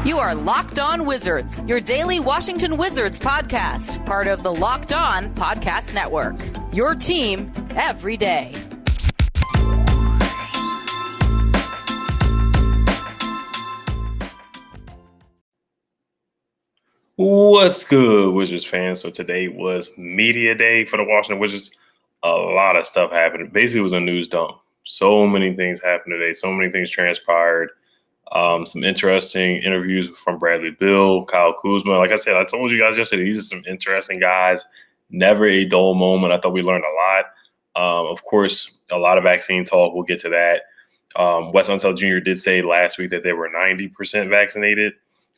You are Locked On Wizards, your daily Washington Wizards podcast, part of the Locked On Podcast Network. Your team every day. What's good, Wizards fans? So today was media day for the Washington Wizards. A lot of stuff happened. Basically, it was a news dump. So many things happened today. So many things transpired. Some interesting interviews from Bradley Beal, Kyle Kuzma. Like I said, I told you guys yesterday, these are some interesting guys. Never a dull moment. I thought we learned a lot. Of course, a lot of vaccine talk. We'll get to that. Wes Unseld Jr. did say last week that they were 90% vaccinated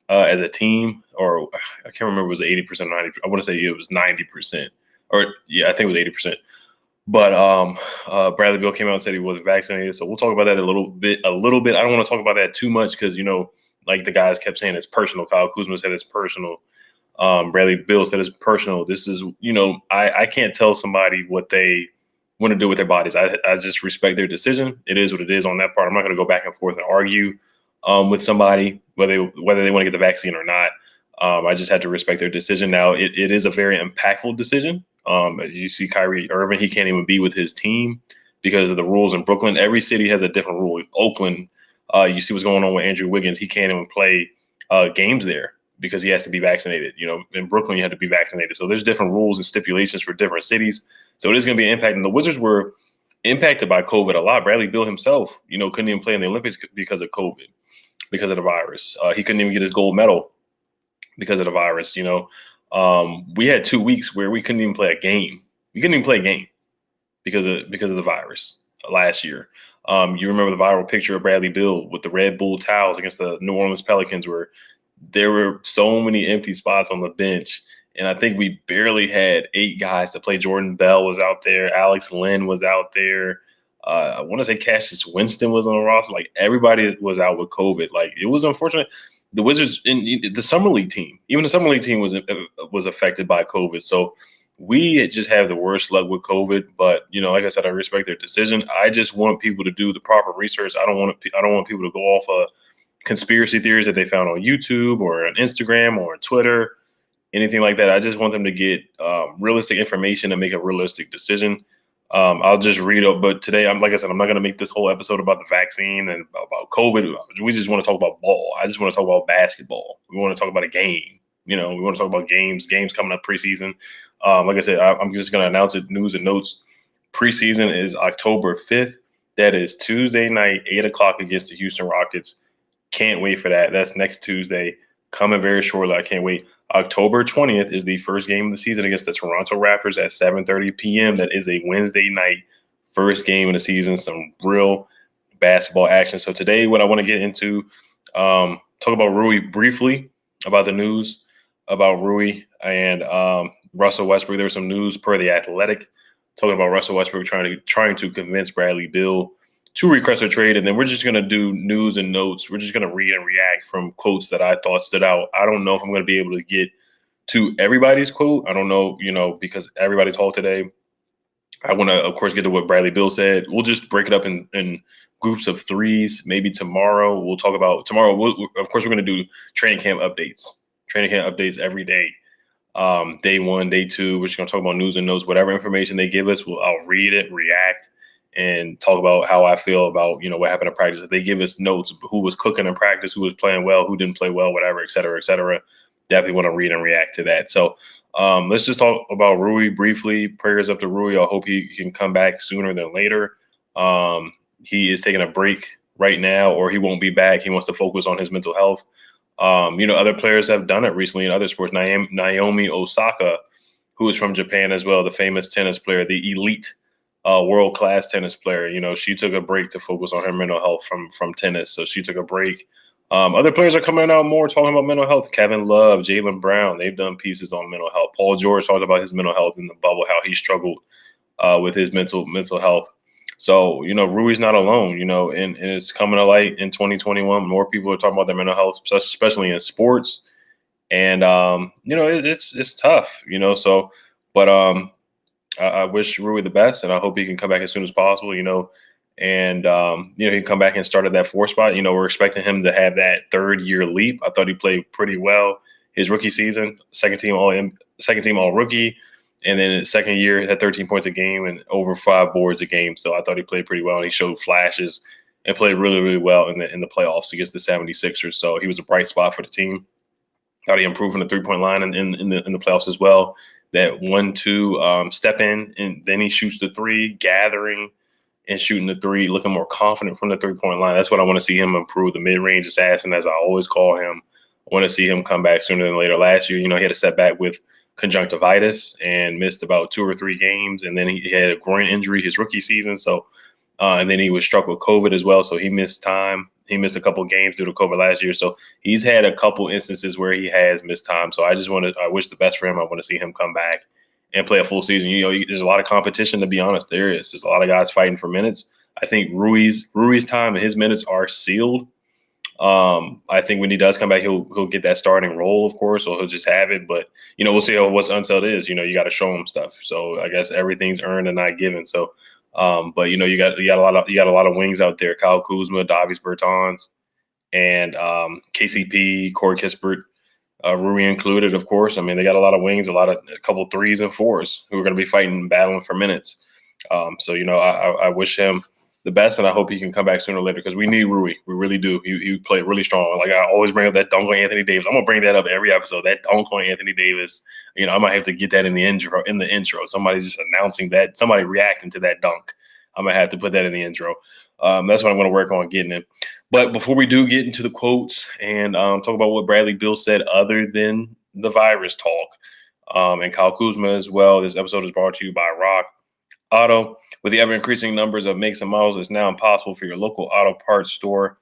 as a team, or I can't remember if it was 80%, 90%. I want to say it was 90%, or yeah, I think it was 80%. But Bradley Beal came out and said he wasn't vaccinated, so we'll talk about that a little bit. I don't want to talk about that too much because, you know, like the guys kept saying, it's personal. Kyle Kuzma said it's personal. Bradley Beal said it's personal. This is, you know, I can't tell somebody what they want to do with their bodies. I just respect their decision. It is what it is on that part. I'm not going to go back and forth and argue with somebody whether they want to get the vaccine or not. I just had to respect their decision. Now, it is a very impactful decision. You see Kyrie Irving, he can't even be with his team because of the rules in Brooklyn. Every city has a different rule. Oakland, you see what's going on with Andrew Wiggins. He can't even play games there because he has to be vaccinated. You know, in Brooklyn, you have to be vaccinated. So there's different rules and stipulations for different cities. So it is going to be an impact. And the Wizards were impacted by COVID a lot. Bradley Beal himself, you know, couldn't even play in the Olympics because of COVID, because of the virus. He couldn't even get his gold medal because of the virus, you know. We had 2 weeks where we couldn't even play a game. We couldn't even play a game because of the virus last year. You remember the viral picture of Bradley Beal with the Red Bull towels against the New Orleans Pelicans, where there were so many empty spots on the bench. And I think we barely had 8 guys to play. Jordan Bell was out there. Alex Len was out there. I want to say Cassius Winston was on the roster. Like, everybody was out with COVID. Like, it was unfortunate. The Wizards, in the summer league team, even the summer league team was affected by COVID. So we just have the worst luck with COVID. But, you know, like I said, I respect their decision. I just want people to do the proper research. I don't want people to go off of conspiracy theories that they found on YouTube or on Instagram or on Twitter, anything like that. I just want them to get realistic information and make a realistic decision. I'll just read up, but today, like I said, I'm not going to make this whole episode about the vaccine and about COVID. We just want to talk about ball. I just want to talk about basketball. We want to talk about a game. You know, we want to talk about games coming up preseason. Like I said, I'm just going to announce it, news and notes. Preseason is October 5th. That is Tuesday night, 8 o'clock against the Houston Rockets. Can't wait for that. That's next Tuesday. Coming very shortly. I can't wait. October 20th is the first game of the season against the Toronto Raptors at 7:30 p.m. That is a Wednesday night, first game of the season, some real basketball action. So today what I want to get into, talk about Rui briefly, about the news about Rui and Russell Westbrook. There was some news per The Athletic talking about Russell Westbrook trying to convince Bradley Beal to request a trade, and then we're just going to do news and notes. We're just going to read and react from quotes that I thought stood out. I don't know if I'm going to be able to get to everybody's quote. I don't know, you know, because everybody talked today. I want to, of course, get to what Bradley Beal said. We'll just break it up in groups of 3s. Maybe tomorrow we'll talk about of course, we're going to do training camp updates every day. Day 1, day 2, we're just going to talk about news and notes. Whatever information they give us, I'll read it, react, and talk about how I feel about, you know, what happened in practice. If they give us notes, who was cooking in practice, who was playing well, who didn't play well, whatever, et cetera, et cetera. Definitely want to read and react to that. So let's just talk about Rui briefly. Prayers up to Rui. I hope he can come back sooner than later. He is taking a break right now, or he won't be back. He wants to focus on his mental health. You know, other players have done it recently in other sports. Naomi Osaka, who is from Japan as well, the famous tennis player, the elite world-class tennis player. You know, she took a break to focus on her mental health from tennis. So she took a break. Other players are coming out more talking about mental health. Kevin Love, Jaylen Brown, they've done pieces on mental health. Paul George talked about his mental health in the bubble, how he struggled with his mental health. So, you know, Rui's not alone, you know, and it's coming to light in 2021. More people are talking about their mental health, especially in sports. And, you know, it's tough, you know, so, but I wish Rui the best, and I hope he can come back as soon as possible, you know, And, he come back and started that 4 spot. We're expecting him to have that 3rd-year leap. I thought he played pretty well his rookie season, second team all rookie. And then his second year had 13 points a game and over 5 boards a game. So I thought he played pretty well. And he showed flashes and played really, really well in the playoffs against the 76ers. So he was a bright spot for the team. Thought he improved from the 3-point line in the playoffs as well. That 1-2 step in, and then he shoots the 3, gathering and shooting the 3, looking more confident from the 3-point line. That's what I want to see him improve, the mid-range assassin, as I always call him. I want to see him come back sooner than later. Last year, he had a setback with conjunctivitis and missed about 2 or 3 games, and then he had a groin injury his rookie season. So, and then he was struck with COVID as well, so he missed time. He missed a couple of games due to COVID last year. So he's had a couple instances where he has missed time. So I wish the best for him. I want to see him come back and play a full season. There's a lot of competition, to be honest. There's a lot of guys fighting for minutes. I think Rui's time and his minutes are sealed. I think when he does come back, he'll get that starting role, of course, so he'll just have it. But we'll see what's unsettled is. You got to show him stuff. So I guess everything's earned and not given. So, but you got a lot of wings out there. Kyle Kuzma, Davis Bertans, and KCP, Corey Kispert. Rui included, of course. I mean, they got a lot of wings, a couple 3s and 4s who are going to be fighting and battling for minutes. So, I wish him the best, and I hope he can come back sooner or later because we need Rui. We really do. He played really strong. Like I always bring up that dunk on Anthony Davis. I'm going to bring that up every episode, that dunk on Anthony Davis. I might have to get that in the intro. Somebody's just announcing that, somebody reacting to that dunk. I'm going to have to put that in the intro. That's what I'm going to work on getting in. But before we do get into the quotes and talk about what Bradley Beal said other than the virus talk, and Kyle Kuzma as well, this episode is brought to you by Rock Auto. With the ever-increasing numbers of makes and models, it's now impossible for your local auto parts store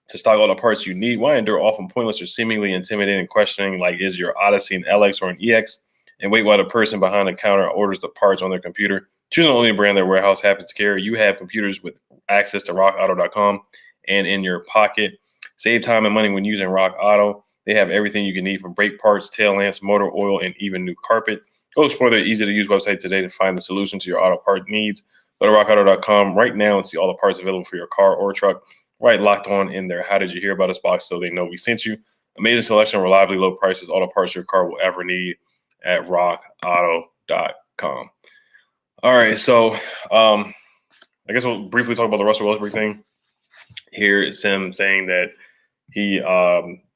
to stock all the parts you need. Why endure often pointless or seemingly intimidating questioning like, is your Odyssey an LX or an EX? And wait while the person behind the counter orders the parts on their computer. Choosing the only brand their warehouse happens to carry. You have computers with access to rockauto.com and in your pocket. Save time and money when using Rock Auto. They have everything you can need from brake parts, tail lamps, motor oil, and even new carpet. Go explore their easy-to-use website today to find the solution to your auto part needs. Go to rockauto.com right now and see all the parts available for your car or truck. Right, locked on in there. How did you hear about us box so they know we sent you? Amazing selection, reliably low prices, all the parts your car will ever need at rockauto.com. All right, so I guess we'll briefly talk about the Russell Westbrook thing. Here is him saying that he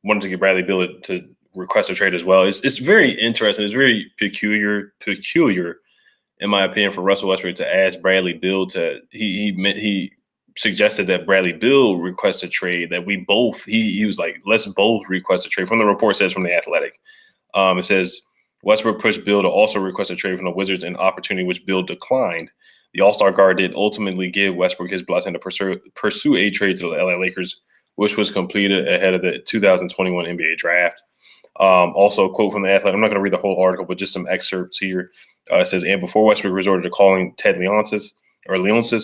wanted to get Bradley Beal to request a trade as well. It's very interesting. It's very peculiar, in my opinion, for Russell Westbrook to ask Bradley Beal to. He suggested that Bradley Beal request a trade. That we both. He was like, let's both request a trade. From the report says from The Athletic, it says Westbrook pushed Beal to also request a trade from the Wizards, an opportunity which Beal declined. The All-Star guard did ultimately give Westbrook his blessing to pursue a trade to the LA Lakers, which was completed ahead of the 2021 NBA draft. Also, a quote from The Athletic. I'm not going to read the whole article, but just some excerpts here. It says, and before Westbrook resorted to calling Ted Leonsis,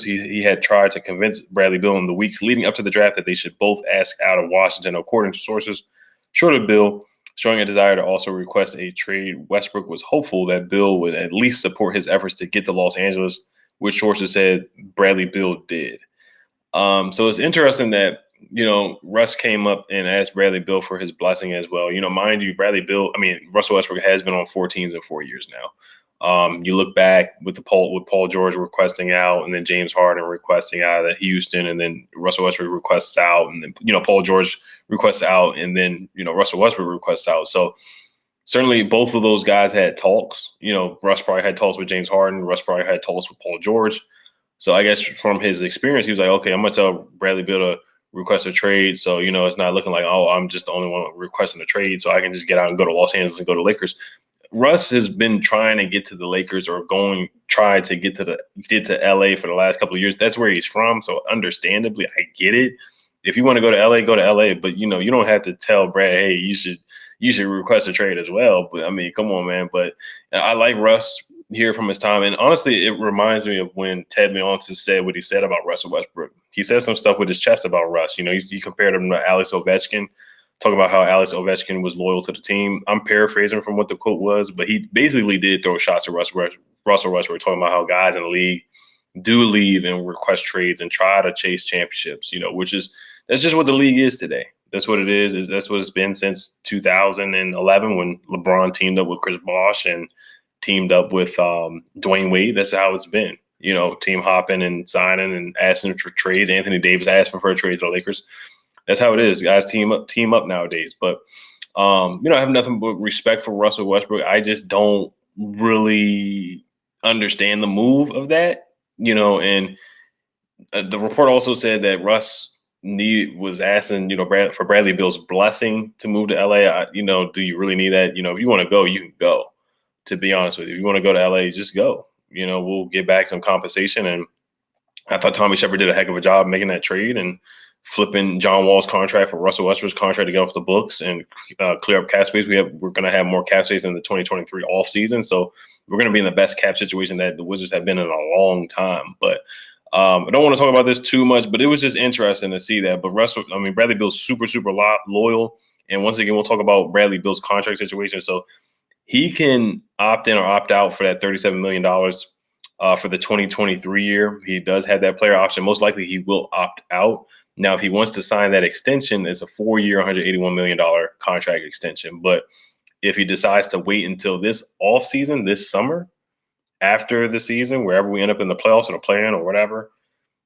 he had tried to convince Bradley Beal in the weeks leading up to the draft that they should both ask out of Washington, according to sources. Short of Beal showing a desire to also request a trade, Westbrook was hopeful that Beal would at least support his efforts to get to Los Angeles, which sources said Bradley Beal did. So it's interesting that, Russ came up and asked Bradley Beal for his blessing as well. Mind you, Russell Westbrook has been on 4 teams in 4 years now. You look back with Paul George requesting out, and then James Harden requesting out of Houston, and then Russell Westbrook requests out, and then Paul George requests out, and then Russell Westbrook requests out. So certainly both of those guys had talks. Russ probably had talks with James Harden. Russ probably had talks with Paul George. So I guess from his experience, he was like, okay, I'm gonna tell Bradley Beal to request a trade. So it's not looking like, oh, I'm just the only one requesting a trade, so I can just get out and go to Los Angeles and go to Lakers. Russ has been trying to get to the Lakers or try to get to LA for the last couple of years. That's where he's from. So understandably, I get it. If you want to go to LA, go to LA. But you don't have to tell Brad, hey, you should request a trade as well. But I mean, come on, man. But I like Russ here from his time. And honestly, it reminds me of when Ted Leonsis said what he said about Russell Westbrook. He said some stuff with his chest about Russ. He compared him to Alex Ovechkin. Talk about how Alex Ovechkin was loyal to the team. I'm paraphrasing from what the quote was, but he basically did throw shots at Russell Westbrook, talking about how guys in the league do leave and request trades and try to chase championships, that's just what the league is today. That's what it is. That's what it's been since 2011 when LeBron teamed up with Chris Bosh and teamed up with Dwayne Wade. That's how it's been. Team hopping and signing and asking for trades. Anthony Davis asking for a trade to the Lakers. That's how it is. Guys team up nowadays. But I have nothing but respect for Russell Westbrook. I just don't really understand the move of that. And the report also said that Russ was asking, for Bradley Beal's blessing to move to LA. Do you really need that? If you want to go, you can go. To be honest with you, if you want to go to LA, just go. We'll get back some compensation. And I thought Tommy Shepard did a heck of a job making that trade and flipping John Wall's contract for Russell Westbrook's contract to get off the books and clear up cap space. We're going to have more cap space in the 2023 offseason. So we're going to be in the best cap situation that the Wizards have been in a long time. But I don't want to talk about this too much, but it was just interesting to see that. But Bradley Beal's super, super loyal. And once again, we'll talk about Bradley Beal's contract situation. So he can opt in or opt out for that $37 million for the 2023 year. He does have that player option. Most likely he will opt out. Now, if he wants to sign that extension, it's a 4-year, $181 million contract extension. But if he decides to wait until this offseason, this summer, after the season, wherever we end up in the playoffs or the play-in or whatever,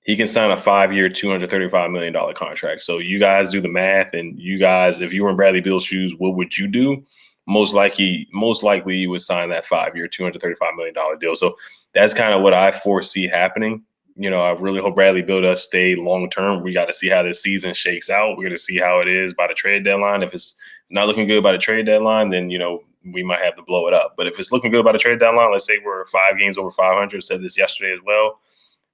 he can sign a 5-year, $235 million contract. So you guys do the math, and you guys, if you were in Bradley Beal's shoes, what would you do? Most likely you would sign that 5-year, $235 million deal. So that's kind of what I foresee happening. I really hope Bradley Beal does stay long-term. We got to see how this season shakes out. We're going to see how it is by the trade deadline. If it's not looking good by the trade deadline, then, we might have to blow it up. But if it's looking good by the trade deadline, let's say we're 5 games over 500, said this yesterday as well,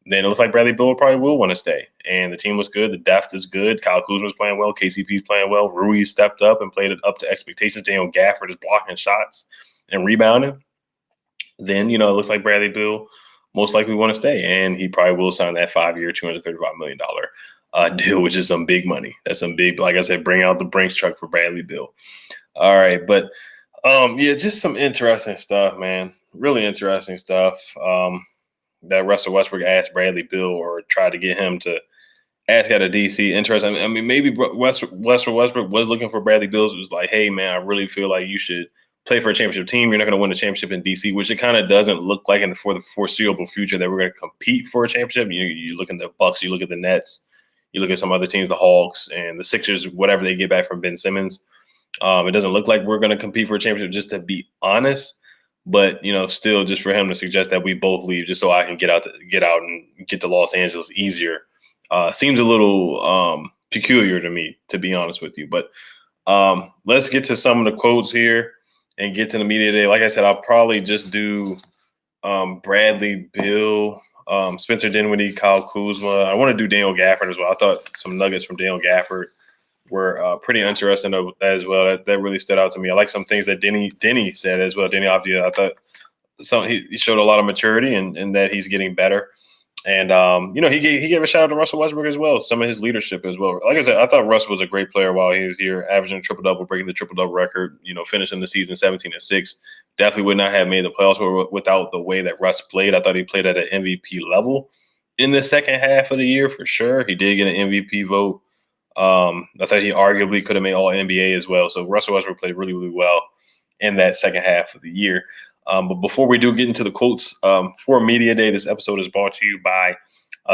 then it looks like Bradley Beal probably will want to stay. And the team was good. The depth is good. Kyle Kuzma's playing well. KCP's playing well. Rui stepped up and played it up to expectations. Daniel Gafford is blocking shots and rebounding. Then, it looks like Bradley Beal most likely want to stay. And he probably will sign that 5-year, $235 million deal, which is some big money. That's some big, like I said, bring out the Brinks truck for Bradley Beal. All right. But, just some interesting stuff, man. Really interesting stuff. That Russell Westbrook asked Bradley Beal or tried to get him to ask out of DC. Interesting. Maybe Russell Westbrook was looking for Bradley Beal. It was like, hey, man, I really feel like you should play for a championship team. You're not going to win a championship in DC, which it kind of doesn't look like for the foreseeable future that we're going to compete for a championship. You look at the Bucks, you look at the Nets, you look at some other teams, the Hawks and the Sixers, whatever they get back from Ben Simmons. It doesn't look like we're going to compete for a championship, just to be honest. But, still just for him to suggest that we both leave just so I can get out and get to Los Angeles easier seems a little peculiar to me, to be honest with you. But let's get to some of the quotes here and get to the media day. Like I said, I'll probably just do Bradley Beal, Spencer Dinwiddie, Kyle Kuzma. I want to do Daniel Gafford as well. I thought some nuggets from Daniel Gafford were pretty interesting as well. That really stood out to me. I like some things that Denny said as well. Denny, obviously, I thought he showed a lot of maturity and that he's getting better. And, he gave a shout out to Russell Westbrook as well, some of his leadership as well. Like I said, I thought Russ was a great player while he was here, averaging a triple-double, breaking the triple-double record, finishing the season 17-6. Definitely would not have made the playoffs without the way that Russ played. I thought he played at an MVP level in the second half of the year for sure. He did get an MVP vote. I thought he arguably could have made All-NBA as well. So Russell Westbrook played really, really well in that second half of the year. But before we do get into the quotes for Media Day, this episode is brought to you by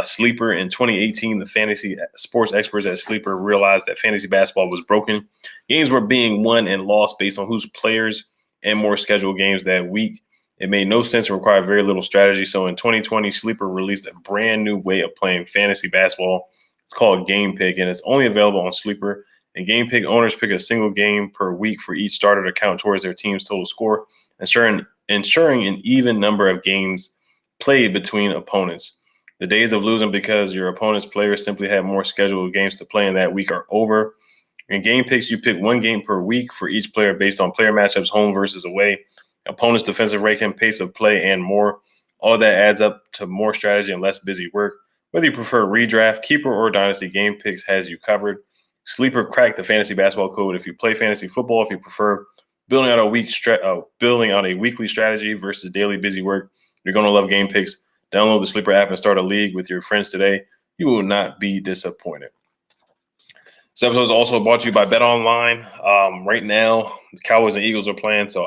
Sleeper. In 2018, the fantasy sports experts at Sleeper realized that fantasy basketball was broken. Games were being won and lost based on whose players and more scheduled games that week. It made no sense and required very little strategy. So in 2020, Sleeper released a brand new way of playing fantasy basketball. It's called Game Pick, and it's only available on Sleeper. And Game Pick owners pick a single game per week for each starter to count towards their team's total score, ensuring an even number of games played between opponents. The days of losing because your opponent's players simply have more scheduled games to play in that week are over. In Game Picks, you pick one game per week for each player based on player matchups, home versus away, opponent's defensive rating, pace of play, and more. All of that adds up to more strategy and less busy work. Whether you prefer redraft, keeper, or dynasty, Game Picks has you covered. Sleeper cracked the fantasy basketball code. If you play fantasy football, if you prefer building out a weekly strategy versus daily busy work, you're going to love Game Picks. Download the Sleeper app and start a league with your friends today. You will not be disappointed. This episode is also brought to you by Bet Online. Right now, the Cowboys and Eagles are playing, so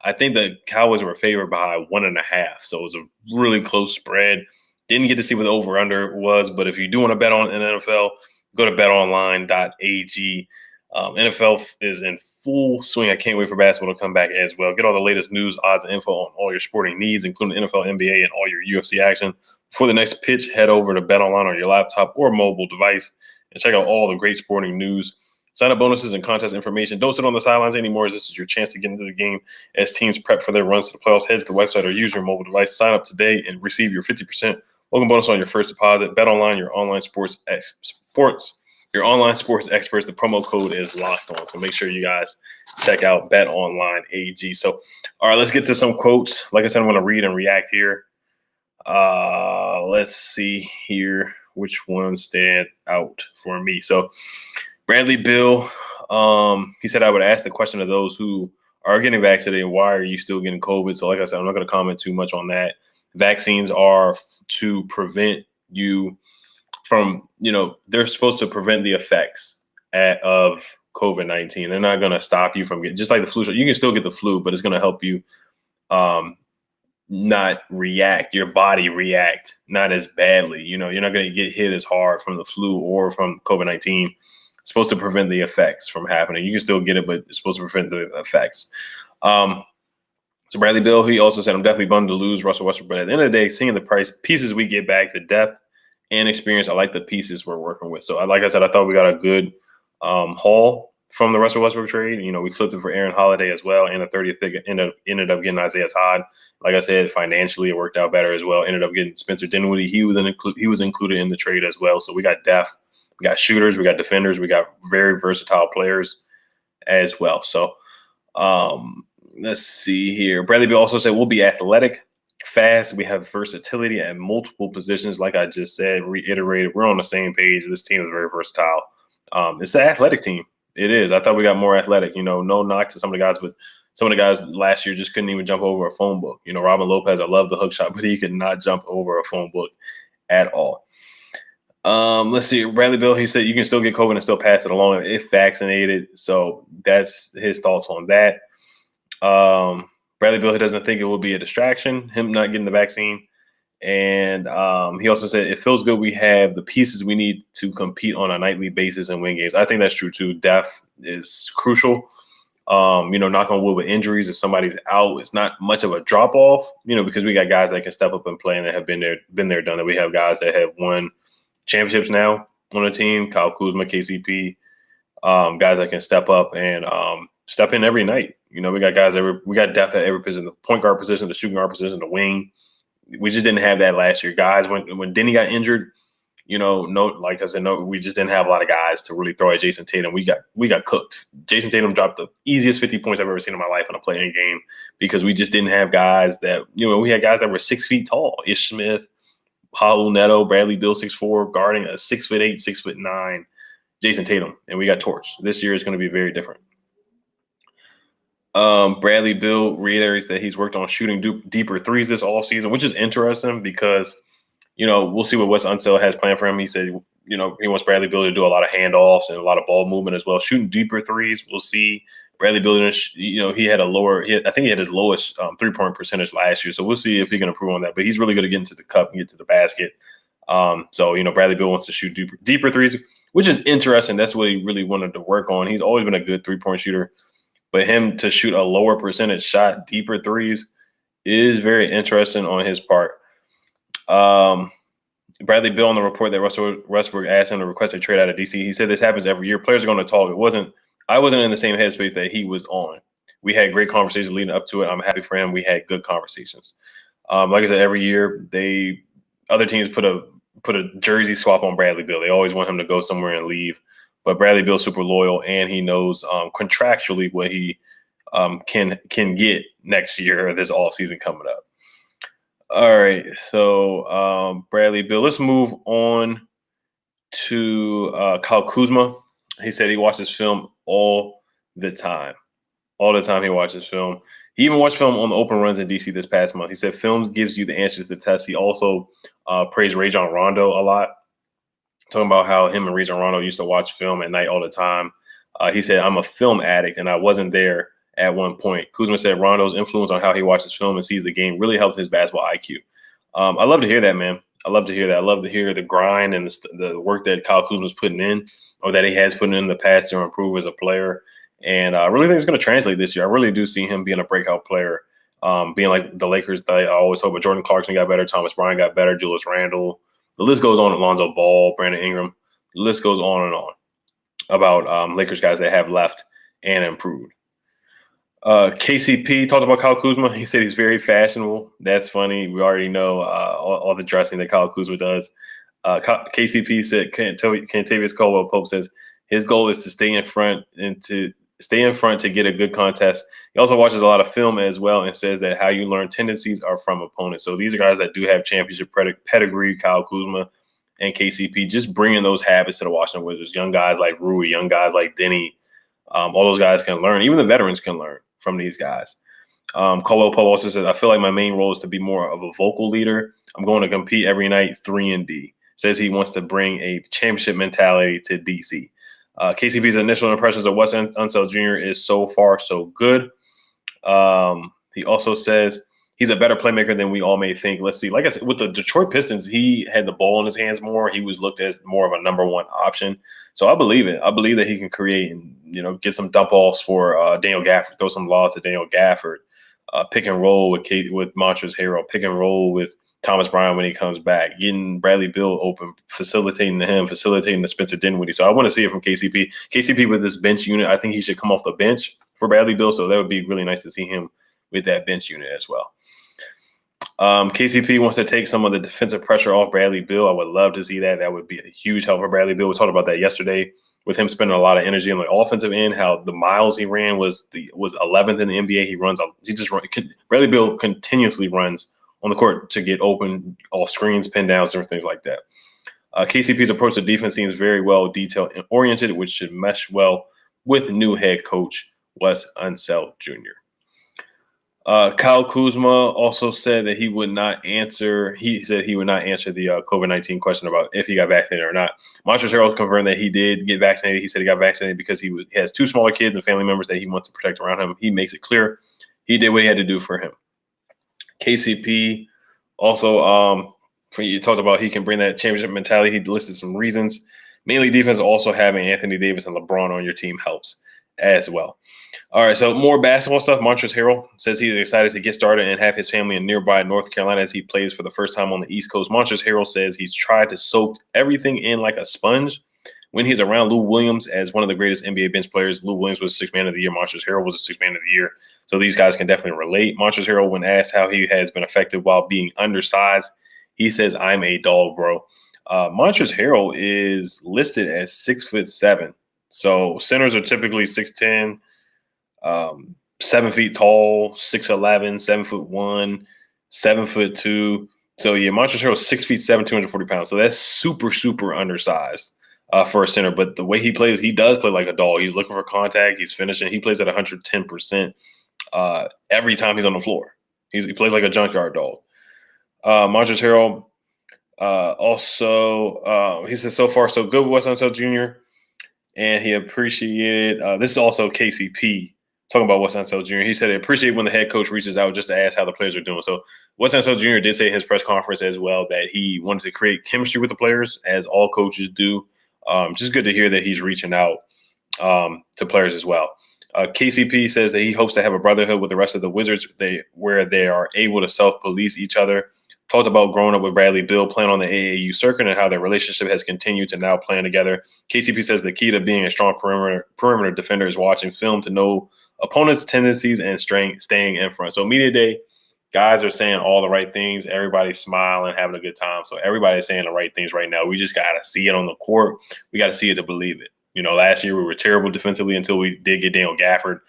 I think the Cowboys were favored by 1.5, so it was a really close spread. Didn't get to see what the over/under was, but if you do want to bet on an NFL, go to betonline.ag. NFL is in full swing. I can't wait for basketball to come back as well. Get all the latest news, odds, and info on all your sporting needs, including NFL, NBA, and all your UFC action. Before the next pitch, head over to BetOnline on your laptop or mobile device and check out all the great sporting news, sign-up bonuses, and contest information. Don't sit on the sidelines anymore, as this is your chance to get into the game as teams prep for their runs to the playoffs. Head to the website or use your mobile device. Sign up today and receive your 50% welcome bonus on your first deposit. BetOnline, your online sports experts. The promo code is locked on, so make sure you guys check out BetOnline AG. So, all right, let's get to some quotes. Like I said, I'm going to read and react here. Let's see here which ones stand out for me. So, Bradley Beal, he said, I would ask the question of those who are getting vaccinated, why are you still getting COVID? So, like I said, I'm not going to comment too much on that. Vaccines are to prevent you from, they're supposed to prevent the effects of COVID-19. They're not going to stop you from getting, just like the flu. You can still get the flu, but it's going to help you not react, your body react not as badly. You're not going to get hit as hard from the flu or from COVID-19. It's supposed to prevent the effects from happening. You can still get it, but it's supposed to prevent the effects. So Bradley Beal, he also said, I'm definitely bummed to lose Russell Westbrook, but at the end of the day, seeing the pieces we get back, the depth and experience, I like the pieces we're working with. So like I said, I thought we got a good haul from the Russell Westbrook trade. We flipped it for Aaron Holiday as well, and the 30th pick ended up getting Isaiah Todd. Like I said, financially it worked out better as well. Ended up getting Spencer Dinwiddie. He was included in the trade as well. So we got depth, we got shooters, we got defenders, we got very versatile players as well. So let's see here. Bradley Beal also said we'll be athletic, fast. We have versatility at multiple positions. Like I just said, reiterated, we're on the same page. This team is very versatile. It's an athletic team. It is. I thought we got more athletic. No knock to some of the guys, but some of the guys last year just couldn't even jump over a phone book. Robin Lopez, I love the hook shot, but he could not jump over a phone book at all. Let's see. Bradley Beal, he said you can still get COVID and still pass it along if vaccinated. So that's his thoughts on that. Bradley Beal, he doesn't think it will be a distraction, him not getting the vaccine. And he also said it feels good we have the pieces we need to compete on a nightly basis and win games. I think that's true too. Depth is crucial. Knock on wood with injuries, if somebody's out, it's not much of a drop off, because we got guys that can step up and play and that have been there, done that. We have guys that have won championships now on the team, Kuzma, KCP, guys that can step up and step in every night. We got guys we got depth at every position, the point guard position, the shooting guard position, the wing. We just didn't have that last year. Guys, when Denny got injured, like I said, we just didn't have a lot of guys to really throw at Jason Tatum. We got cooked. Jason Tatum dropped the easiest 50 points I've ever seen in my life in a playing game because we just didn't have guys that, we had guys that were 6 feet tall. Ish Smith, Paolo Neto, Bradley Beal, 6'4", guarding a 6'8", 6'9" Jason Tatum, and we got torched. This year is going to be very different. Bradley Beal reiterates that he's worked on shooting deeper threes this all season, which is interesting because, we'll see what Wes Unseld has planned for him. He said, he wants Bradley Beal to do a lot of handoffs and a lot of ball movement as well. Shooting deeper threes, we'll see. Bradley Beal, he had I think he had his lowest 3-point percentage last year. So we'll see if he can improve on that. But he's really good at getting to the cup and get to the basket. So Bradley Beal wants to shoot deeper threes, which is interesting. That's what he really wanted to work on. He's always been a good 3-point shooter. But him to shoot a lower percentage shot, deeper threes, is very interesting on his part. Bradley Beal on the report that Russell Westbrook asked him to request a trade out of DC. He said this happens every year. Players are going to talk. I wasn't in the same headspace that he was on. We had great conversations leading up to it. I'm happy for him. We had good conversations. Like I said, every year other teams put a jersey swap on Bradley Beal. They always want him to go somewhere and leave. But Bradley Beal's super loyal, and he knows contractually what he can get next year or this all season coming up. All right, so Bradley Beal. Let's move on to Kyle Kuzma. He said he watches film all the time. All the time he watches film. He even watched film on the open runs in DC this past month. He said film gives you the answers to the test. He also praised Rajon Rondo a lot, talking about how him and Rajon Rondo used to watch film at night all the time. He said, I'm a film addict, and I wasn't there at one point. Kuzma said Rondo's influence on how he watches film and sees the game really helped his basketball IQ. I love to hear that, man. I love to hear that. I love to hear the grind and the work that Kyle Kuzma's putting in, or that he has put in the past to improve as a player. And I really think it's going to translate this year. I really do see him being a breakout player, being like the Lakers that I always hope. But Jordan Clarkson got better. Thomas Bryant got better. Julius Randle. The list goes on. Lonzo Ball, Brandon Ingram. The list goes on and on about Lakers guys that have left and improved. KCP talked about Kyle Kuzma. He said he's very fashionable. That's funny. We already know all the dressing that Kyle Kuzma does. KCP said, Kentavious Caldwell-Pope says his goal is to stay in front to get a good contest. He also watches a lot of film as well and says that how you learn tendencies are from opponents. So these are guys that do have championship pedigree, Kyle Kuzma and KCP, just bringing those habits to the Washington Wizards. Young guys like Rui, young guys like Denny, all those guys can learn. Even the veterans can learn from these guys. Caldwell-Pope also says, I feel like my main role is to be more of a vocal leader. I'm going to compete every night, 3-and-D. Says he wants to bring a championship mentality to DC. KCP's initial impressions of Wes Unseld Jr. is so far so good. He also says he's a better playmaker than we all may think. Let's see. Like I said, with the Detroit Pistons, he had the ball in his hands more. He was looked as more of a number one option. So I believe it. I believe that he can create and, get some dump offs for Daniel Gafford, throw some lobs to Daniel Gafford, pick and roll with Montrezl Harrell, pick and roll with Thomas Bryant when he comes back, getting Bradley Beal open, facilitating to him, facilitating to Spencer Dinwiddie. So I want to see it from KCP. KCP with this bench unit, I think he should come off the bench for Bradley Beal. So that would be really nice to see him with that bench unit as well. KCP wants to take some of the defensive pressure off Bradley Beal. I would love to see that. That would be a huge help for Bradley Beal. We talked about that yesterday with him spending a lot of energy on the offensive end, how the miles he ran was 11th in the NBA. Bradley Beal continuously runs on the court to get open off screens, pin downs, different things like that. KCP's approach to defense seems very well detailed and oriented, which should mesh well with new head coach Wes Unseld Jr. Kyle Kuzma also said that he would not answer. He said he would not answer the COVID-19 question about if he got vaccinated or not. Montrezl Harrell confirmed that he did get vaccinated. He said he got vaccinated because he has two smaller kids and family members that he wants to protect around him. He makes it clear he did what he had to do for him. KCP also, you talked about he can bring that championship mentality. He listed some reasons. Mainly defense, also having Anthony Davis and LeBron on your team helps as well. All right, so more basketball stuff. Montrezl Harrell says he's excited to get started and have his family in nearby North Carolina as he plays for the first time on the East Coast. Montrezl Harrell says he's tried to soak everything in like a sponge when he's around Lou Williams as one of the greatest NBA bench players. Lou Williams was Sixth Man of the Year. Montrezl Harrell was a Sixth Man of the Year. So these guys can definitely relate. Montrezl Harrell, when asked how he has been effective while being undersized, he says, I'm a dog, bro. Montrezl Harrell is listed as 6'7". So centers are typically 6'10", 7 feet tall, 6'11", 7'1", 7'2". So yeah, Montrezl Harrell is 6'7", 240 pounds. So that's super, super undersized for a center. But the way he plays, he does play like a dog. He's looking for contact. He's finishing. He plays at 110% every time he's on the floor. He plays like a junkyard dog. Montrezl Harrell also, he says, so far so good with Wes Unseld Jr., and he appreciated this is also KCP talking about Wes Unseld Jr. He said he appreciated when the head coach reaches out just to ask how the players are doing. So Wes Unseld Jr. did say in his press conference as well that he wanted to create chemistry with the players, as all coaches do. Just good to hear that he's reaching out to players as well. KCP says that he hopes to have a brotherhood with the rest of the Wizards where they are able to self-police each other. Talked about growing up with Bradley Beal, playing on the AAU circuit, and how their relationship has continued to now playing together. KCP says the key to being a strong perimeter defender is watching film to know opponents' tendencies and staying in front. So media day, guys are saying all the right things. Everybody's smiling, having a good time. So everybody's saying the right things right now. We just got to see it on the court. We got to see it to believe it. Last year we were terrible defensively until we did get Daniel Gafford.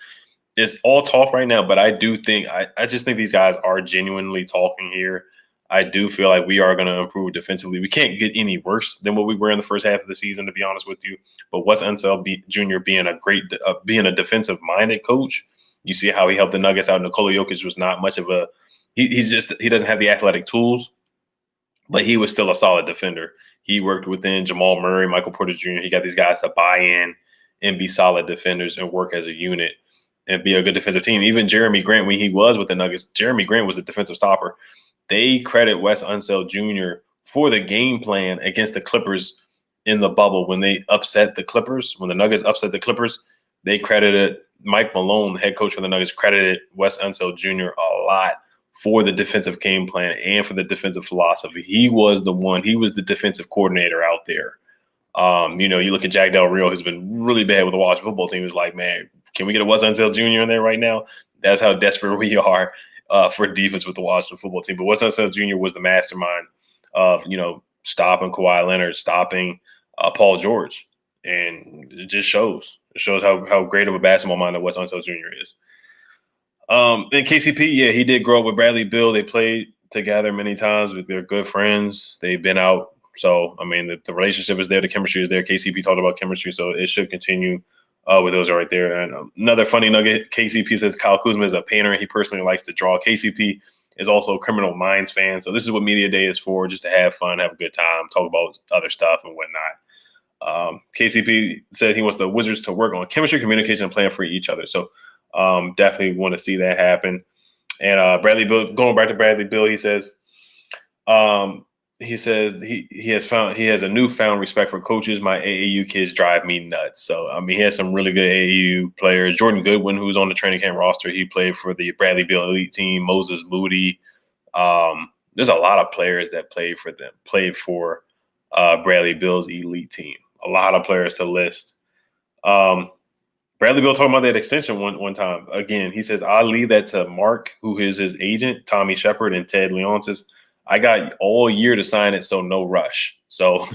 It's all talk right now, but I do think I just think these guys are genuinely talking here. I do feel like we are going to improve defensively. We can't get any worse than what we were in the first half of the season, to be honest with you. But Wes Unseld Jr. being a defensive-minded coach You see how he helped the Nuggets out. Nikola Jokic was not much of a he doesn't have the athletic tools, but he was still a solid defender. He worked within Jamal Murray, Michael Porter Jr. He got these guys to buy in and be solid defenders and work as a unit and be a good defensive team. Even Jeremy Grant, when he was with the Nuggets, Jeremy Grant was a defensive stopper. They credit Wes Unseld Jr. for the game plan against the Clippers in the bubble. When they upset the Clippers, when the Nuggets upset the Clippers, they credited Mike Malone, the head coach for the Nuggets, credited Wes Unseld Jr. a lot for the defensive game plan and for the defensive philosophy. He was the defensive coordinator out there. You look at Jack Del Rio, who's been really bad with the Washington football team. He's like, man, can we get a Wes Unseld Jr. in there right now? That's how desperate we are for defense with the Washington football team. But Wes Unseld Jr. was the mastermind of, stopping Kawhi Leonard, stopping Paul George. And it just shows. It shows how great of a basketball mind that Wes Unseld Jr. is. And KCP, yeah, he did grow up with Bradley Beal. They played together many times. They're good friends. They've been out. So, I mean, the relationship is there. The chemistry is there. KCP talked about chemistry, so it should continue with those right there. And another funny nugget, KCP says Kyle Kuzma is a painter, and he personally likes to draw. KCP is also a Criminal Minds fan. So this is what Media Day is for, just to have fun, have a good time, talk about other stuff and whatnot. KCP said he wants the Wizards to work on chemistry, communication, and playing for each other. So definitely want to see that happen. And Bradley Beal, going back to Bradley Beal, he says he has a newfound respect for coaches. My AAU kids drive me nuts. So I mean, he has some really good AAU players. Jordan Goodwin, who's on the training camp roster, he played for the Bradley Beal elite team. Moses Moody. There's a lot of players that played for Bradley Beal's elite team. A lot of players to list. Bradley Beal talking about that extension one time. Again, he says, I'll leave that to Mark, who is his agent, Tommy Shepard, and Ted Leonsis. I got all year to sign it, so no rush. So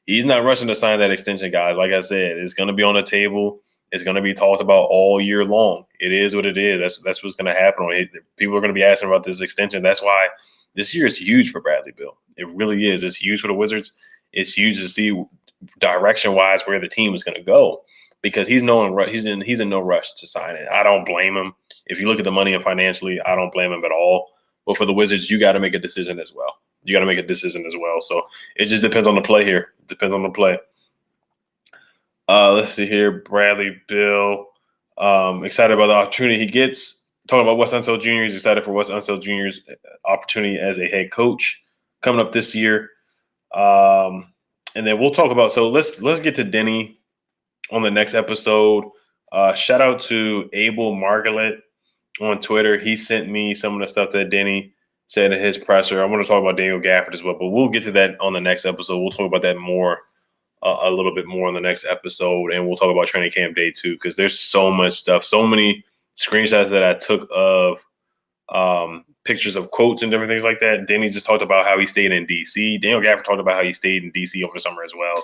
he's not rushing to sign that extension, guys. Like I said, it's going to be on the table. It's going to be talked about all year long. It is what it is. That's what's going to happen. People are going to be asking about this extension. That's why this year is huge for Bradley Beal. It really is. It's huge for the Wizards. It's huge to see direction-wise where the team is going to go, because he's in no rush to sign it. I don't blame him. If you look at the money and financially, I don't blame him at all. But for the Wizards, you got to make a decision as well. So it just depends on the play here. It depends on the play. Let's see here. Bradley Beal, excited about the opportunity he gets. Talking about Wes Unseld Jr., he's excited for Wes Unseld Jr.'s opportunity as a head coach coming up this year. And then we'll talk about, so let's get to Denny on the next episode. Shout out to Abel Margaret on Twitter. He sent me some of the stuff that Denny said in his presser. I want to talk about Daniel Gafford as well, but we'll get to that on the next episode. We'll talk about that more, a little bit more on the next episode, and we'll talk about training camp day too, because there's so much stuff, so many screenshots that I took of pictures of quotes and different things like that. Denny just talked about how he stayed in D.C. Daniel Gafford talked about how he stayed in D.C. over the summer as well.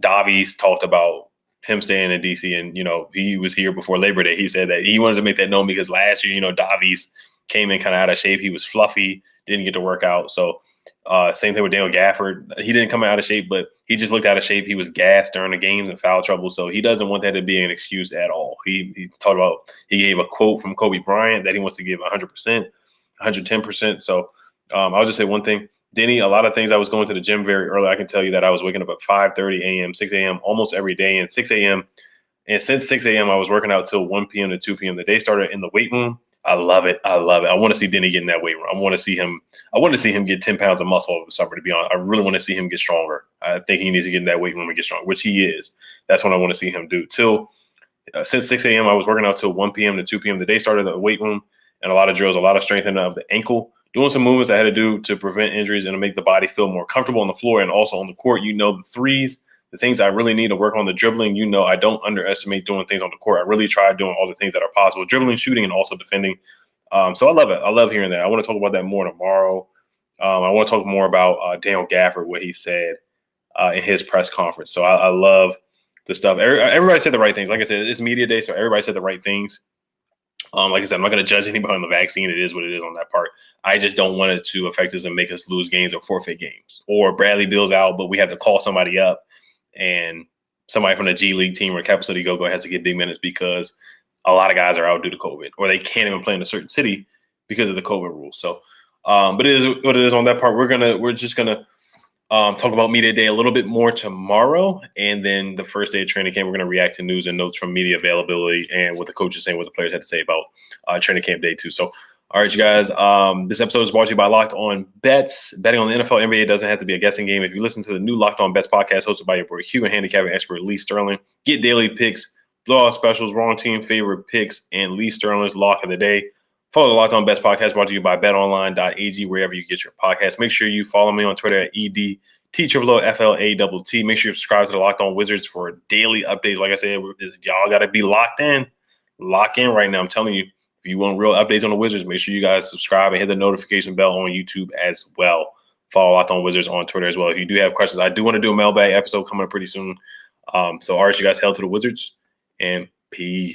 Davies talked about him staying in D.C. and, he was here before Labor Day. He said that he wanted to make that known because last year, Davies came in kind of out of shape. He was fluffy, didn't get to work out. So same thing with Daniel Gafford. He didn't come out of shape, but he just looked out of shape. He was gassed during the games and foul trouble. So he doesn't want that to be an excuse at all. He talked about, he gave a quote from Kobe Bryant that he wants to give 100%, 110%. So I'll just say one thing. Denny, a lot of things. I was going to the gym very early. I can tell you that I was waking up at 5:30 a.m., 6 a.m. almost every day, and 6 a.m. And since 6 a.m., I was working out till 1 p.m. to 2 p.m. The day started in the weight room. I love it. I want to see Denny get in that weight room. I want to see him get 10 pounds of muscle over the summer, to be honest. I really want to see him get stronger. I think he needs to get in that weight room and get stronger, which he is. That's what I want to see him do. Since 6 a.m., I was working out till 1 p.m. to 2 p.m. The day started in the weight room, and a lot of drills, a lot of strengthening of the ankle, doing some movements I had to do to prevent injuries and to make the body feel more comfortable on the floor and also on the court. The threes, the things I really need to work on, the dribbling. I don't underestimate doing things on the court. I really try doing all the things that are possible, dribbling, shooting, and also defending. So I love it. I love hearing that. I want to talk about that more tomorrow. I want to talk more about Daniel Gafford, what he said in his press conference. So I love the stuff. Everybody said the right things. Like I said, it's media day, so everybody said the right things. Like I said, I'm not going to judge anybody on the vaccine. It is what it is on that part. I just don't want it to affect us and make us lose games or forfeit games. Or Bradley Beal's out, but we have to call somebody up, and somebody from the G League team or Capital City Go-Go has to get big minutes because a lot of guys are out due to COVID, or they can't even play in a certain city because of the COVID rules. So, but it is what it is on that part. We're just gonna talk about media day a little bit more tomorrow, and then the first day of training camp, we're gonna react to news and notes from media availability and what the coaches saying, what the players had to say about training camp day 2. So, all right, you guys. This episode is brought to you by Locked On Bets. Betting on the NFL, NBA doesn't have to be a guessing game. If you listen to the new Locked On Bets podcast hosted by your boy Hugh and handicapping expert Lee Sterling, get daily picks, blowout specials, wrong team favorite picks, and Lee Sterling's lock of the day. Follow the Locked On Bets podcast brought to you by betonline.ag, wherever you get your podcast. Make sure you follow me on Twitter at EDTFLAT. Make sure you subscribe to the Locked On Wizards for daily updates. Like I said, y'all got to be locked in. Lock in right now. I'm telling you, if you want real updates on the Wizards, make sure you guys subscribe and hit the notification bell on YouTube as well. Follow Locked On Wizards on Twitter as well. If you do have questions, I do want to do a mailbag episode coming up pretty soon. So, all right, you guys, hail to the Wizards, and peace.